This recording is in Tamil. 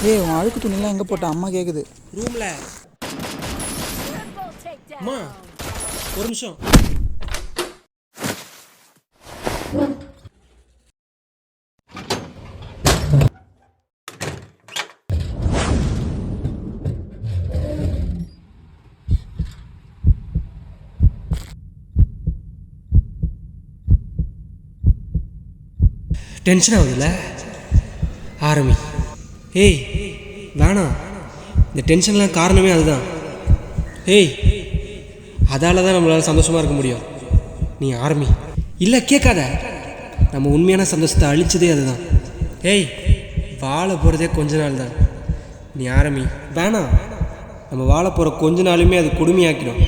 ஏய் உன் அழுக்கு துணிலாம் எங்கே போட்ட? அம்மா கேட்குது. ரூமில். அம்மா ஒரு நிமிஷம். டென்ஷன் ஆகுதுல்ல? ஆரம்பி. ஏய் வேணாம், இந்த டென்ஷன்லாம் காரணமே அதுதான். ஏய் அதால் தான் நம்மளால் சந்தோஷமாக இருக்க முடியும். நீ ஆரம்பி. இல்லை கேட்காத, நம்ம உண்மையான சந்தோஷத்தை அழிச்சதே அதுதான். ஏய் வாழ போகிறதே கொஞ்ச நாள் தான், நீ ஆரம்பி. வேணாம், நம்ம வாழ போகிற கொஞ்ச நாளுமே அது கொடுமையாக்கிடும்.